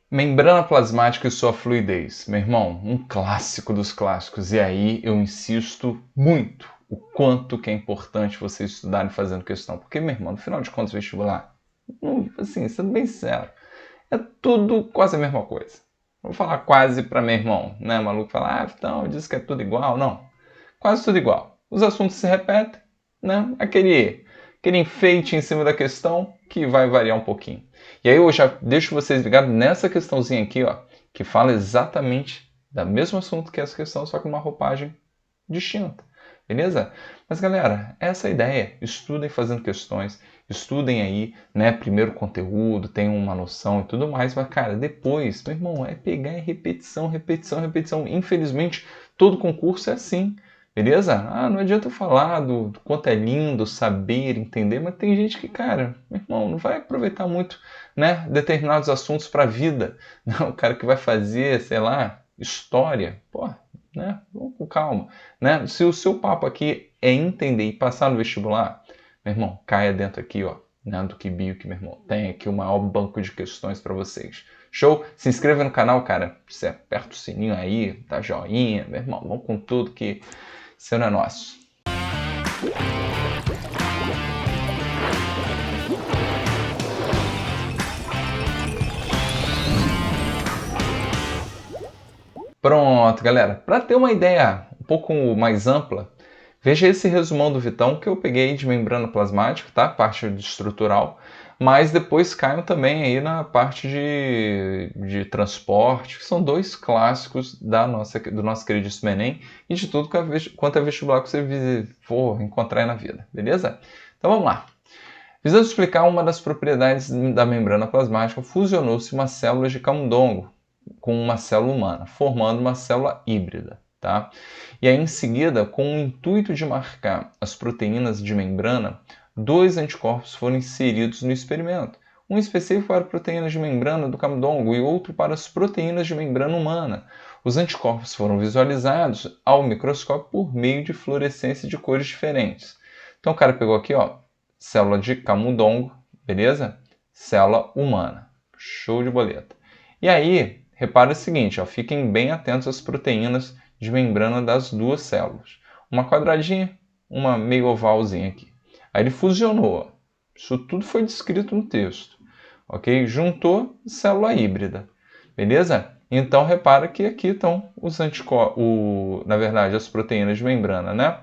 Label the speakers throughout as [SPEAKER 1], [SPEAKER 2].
[SPEAKER 1] Membrana plasmática e sua fluidez. Meu irmão, um clássico dos clássicos. E aí eu insisto muito o quanto que é importante vocês estudarem fazendo questão. Porque, meu irmão, no final de contas, vestibular, assim, sendo bem sincero, é tudo quase a mesma coisa. Vou falar quase para meu irmão, né? O maluco fala, então, diz que é tudo igual. Não, quase tudo igual. Os assuntos se repetem, né? Aquele enfeite em cima da questão que vai variar um pouquinho. E aí eu já deixo vocês ligados nessa questãozinha aqui, ó, que fala exatamente do mesmo assunto que essa questão, só com uma roupagem distinta. Beleza? Mas galera, essa é a ideia. Estudem fazendo questões, estudem aí, né? Primeiro conteúdo, tenham uma noção e tudo mais, mas cara, depois, meu irmão, é pegar repetição, repetição, repetição. Infelizmente, todo concurso é assim. Beleza? Não adianta eu falar do quanto é lindo saber, entender, mas tem gente que, cara, meu irmão, não vai aproveitar muito, né, determinados assuntos para a vida. Não, o cara que vai fazer, sei lá, história, pô, né, vamos com calma, né? Se o seu papo aqui é entender e passar no vestibular, meu irmão, caia dentro aqui, ó, né, do Kibio, que meu irmão tem aqui o maior banco de questões para vocês. Show? Se inscreva no canal, cara, você aperta o sininho aí, dá joinha, meu irmão, vamos com tudo que seu não é nosso. Pronto, galera. Para ter uma ideia um pouco mais ampla, veja esse resumão do Vitão que eu peguei de membrana plasmática, tá? Parte estrutural, mas depois caiam também aí na parte de transporte, que são dois clássicos do nosso queridíssimo Enem e de tudo quanto é vestibular que você for encontrar aí na vida, beleza? Então vamos lá. Visando explicar uma das propriedades da membrana plasmática, fusionou-se uma célula de camundongo com uma célula humana, formando uma célula híbrida. Tá? E aí, em seguida, com o intuito de marcar as proteínas de membrana, dois anticorpos foram inseridos no experimento. Um específico para proteínas de membrana do camundongo e outro para as proteínas de membrana humana. Os anticorpos foram visualizados ao microscópio por meio de fluorescência de cores diferentes. Então o cara pegou aqui, ó, célula de camundongo, beleza? Célula humana. Show de boleta. E aí, repara o seguinte, ó, fiquem bem atentos às proteínas de membrana das duas células. Uma quadradinha, uma meio ovalzinha aqui. Aí ele fusionou. Isso tudo foi descrito no texto. Ok? Juntou célula híbrida. Beleza? Então repara que aqui estão os anticorpos, na verdade, as proteínas de membrana, né?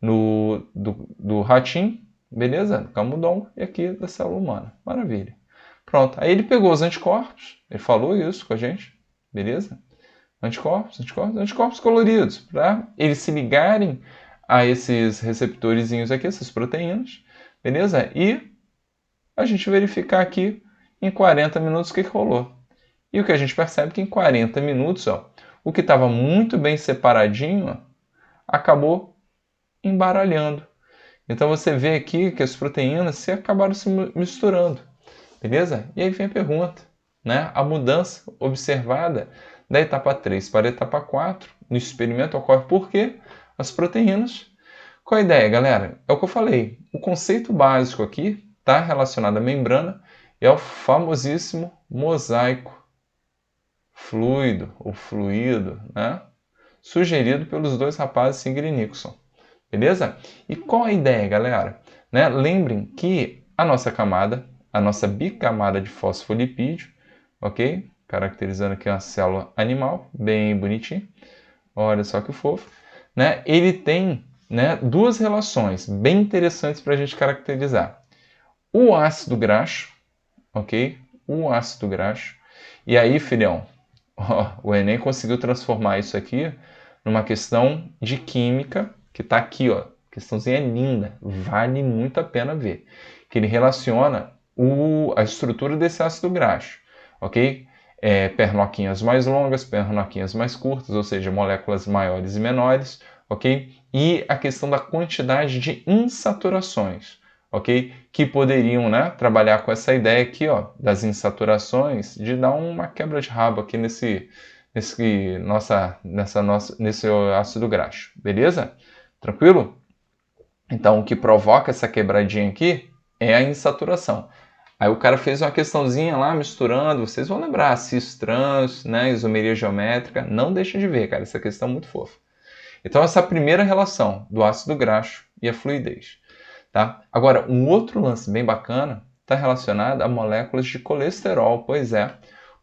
[SPEAKER 1] Do ratinho, beleza? Do camundongo e aqui da célula humana. Maravilha. Pronto. Aí ele pegou os anticorpos, ele falou isso com a gente, beleza? Anticorpos coloridos, para eles se ligarem a esses receptorzinhos aqui, essas proteínas, beleza? E a gente verificar aqui em 40 minutos o que rolou. E o que a gente percebe é que em 40 minutos, ó, o que estava muito bem separadinho, ó, acabou embaralhando. Então você vê aqui que as proteínas se acabaram se misturando, beleza? E aí vem a pergunta, né? A mudança observada da etapa 3 para a etapa 4 no experimento ocorre porque as proteínas... Qual a ideia, galera? É o que eu falei. O conceito básico aqui está relacionado à membrana e ao famosíssimo mosaico fluido, ou fluido, né? Sugerido pelos dois rapazes Singer e Nixon. Beleza? E qual a ideia, galera? Né? Lembrem que a nossa camada, a nossa bicamada de fosfolipídio, ok? Caracterizando aqui uma célula animal, bem bonitinho. Olha só que fofo. Né? Ele tem, né, duas relações bem interessantes para a gente caracterizar. O ácido graxo, ok? O ácido graxo. E aí, filhão, ó, o Enem conseguiu transformar isso aqui numa questão de química, que está aqui, ó. Questãozinha linda, vale muito a pena ver. Que ele relaciona a estrutura desse ácido graxo, ok? Pernoquinhas mais longas, pernoquinhas mais curtas, ou seja, moléculas maiores e menores, ok? E a questão da quantidade de insaturações, ok? Que poderiam, né, trabalhar com essa ideia aqui, ó, das insaturações, de dar uma quebra de rabo aqui nesse ácido graxo, beleza? Tranquilo? Então, o que provoca essa quebradinha aqui é a insaturação. Aí o cara fez uma questãozinha lá, misturando, vocês vão lembrar, cis-trans, né, isomeria geométrica, não deixa de ver, cara, essa questão é muito fofa. Então essa é a primeira relação do ácido graxo e a fluidez. Tá? Agora, um outro lance bem bacana está relacionado a moléculas de colesterol. Pois é,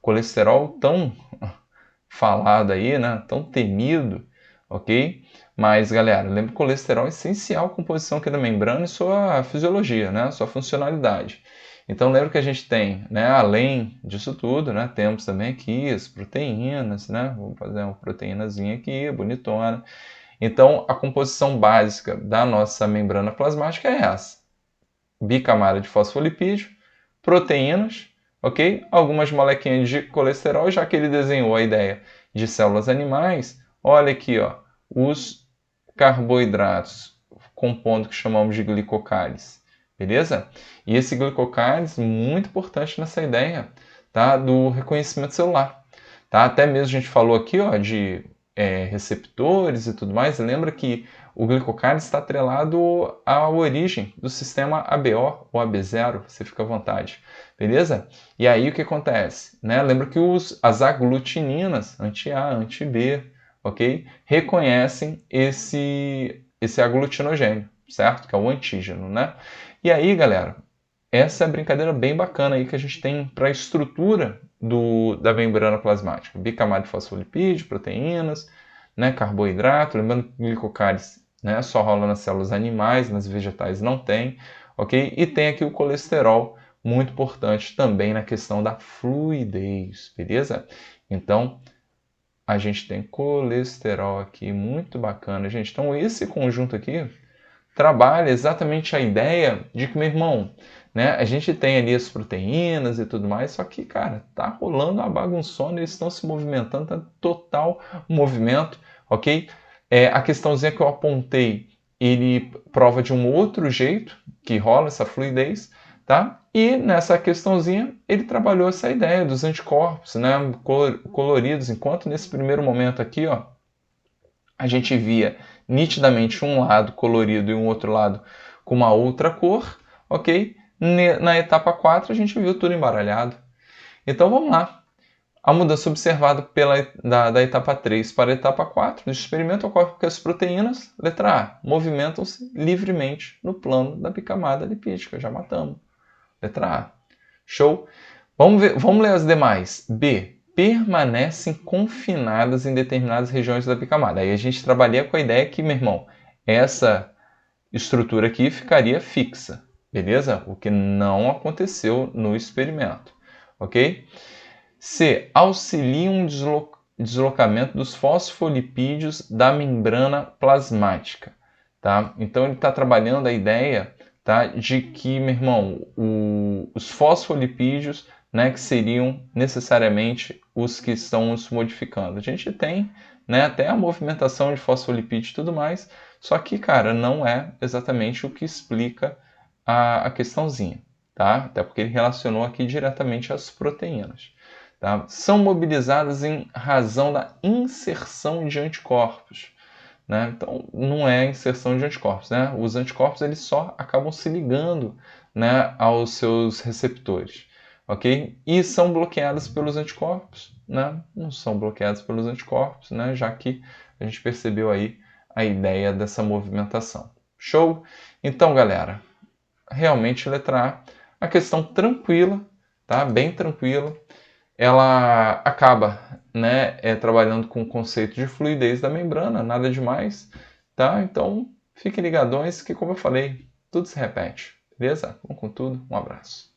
[SPEAKER 1] colesterol tão falado aí, né? Tão temido, ok? Mas, galera, lembra que o colesterol é essencial à composição aqui da membrana e sua fisiologia, né? Sua funcionalidade. Então, lembra que a gente tem, né? Além disso tudo, né? Temos também aqui as proteínas, né? Vamos fazer uma proteínazinha aqui, bonitona. Então, a composição básica da nossa membrana plasmática é essa: bicamada de fosfolipídio, proteínas, ok? Algumas molequinhas de colesterol, já que ele desenhou a ideia de células animais. Olha aqui, ó, os carboidratos, compondo que chamamos de glicocálides, beleza? E esse glicocálides muito importante nessa ideia, tá? Do reconhecimento celular, tá? Até mesmo a gente falou aqui, ó, de receptores e tudo mais. Lembra que o glicocálise está atrelado à origem do sistema ABO ou AB0, você fica à vontade, beleza? E aí o que acontece? Né? Lembra que as aglutininas, anti-A, anti-B, ok? Reconhecem esse aglutinogênio, certo? Que é o antígeno, né? E aí, galera, essa é a brincadeira bem bacana aí que a gente tem para a estrutura da membrana plasmática. Bicamada de fosfolipídio, proteínas, né, carboidrato, lembrando que o glicocálise, né, só rola nas células animais, nas vegetais não tem, ok? E tem aqui o colesterol, muito importante também na questão da fluidez, beleza? Então, a gente tem colesterol aqui, muito bacana, gente. Então, esse conjunto aqui trabalha exatamente a ideia de que, meu irmão, né, a gente tem ali as proteínas e tudo mais, só que, cara, tá rolando uma bagunçona, eles estão se movimentando, tá total movimento, ok? A questãozinha que eu apontei, ele prova de um outro jeito que rola essa fluidez, tá? E nessa questãozinha, ele trabalhou essa ideia dos anticorpos, né, coloridos, enquanto nesse primeiro momento aqui, ó, a gente via nitidamente um lado colorido e um outro lado com uma outra cor, ok? Na etapa 4 a gente viu tudo embaralhado. Então vamos lá. A mudança observada da etapa 3 para a etapa 4 do experimento ocorre porque as proteínas, letra A, movimentam-se livremente no plano da bicamada lipídica. Já matamos. Letra A. Show? Vamos ler as demais. B. Permanecem confinadas em determinadas regiões da bicamada. Aí a gente trabalha com a ideia que, meu irmão, essa estrutura aqui ficaria fixa, beleza? O que não aconteceu no experimento, ok? C. Auxiliam o deslocamento dos fosfolipídios da membrana plasmática, tá? Então ele está trabalhando a ideia, tá, de que, meu irmão, os fosfolipídios, né, que seriam necessariamente os que estão se modificando. A gente tem, né, até a movimentação de fosfolipídio e tudo mais, só que, cara, não é exatamente o que explica a questãozinha, tá? Até porque ele relacionou aqui diretamente as proteínas. Tá? São mobilizadas em razão da inserção de anticorpos. Né? Então, não é inserção de anticorpos. Né? Os anticorpos eles só acabam se ligando, né, aos seus receptores. Okay? E são bloqueadas pelos anticorpos. Né? Não são bloqueadas pelos anticorpos, né? Já que a gente percebeu aí a ideia dessa movimentação. Show? Então, galera, realmente letra A questão tranquila, tá? Bem tranquila. Ela acaba, né, trabalhando com o conceito de fluidez da membrana, nada demais, tá? Então, fiquem ligadões que, como eu falei, tudo se repete, beleza? Vamos com tudo, um abraço.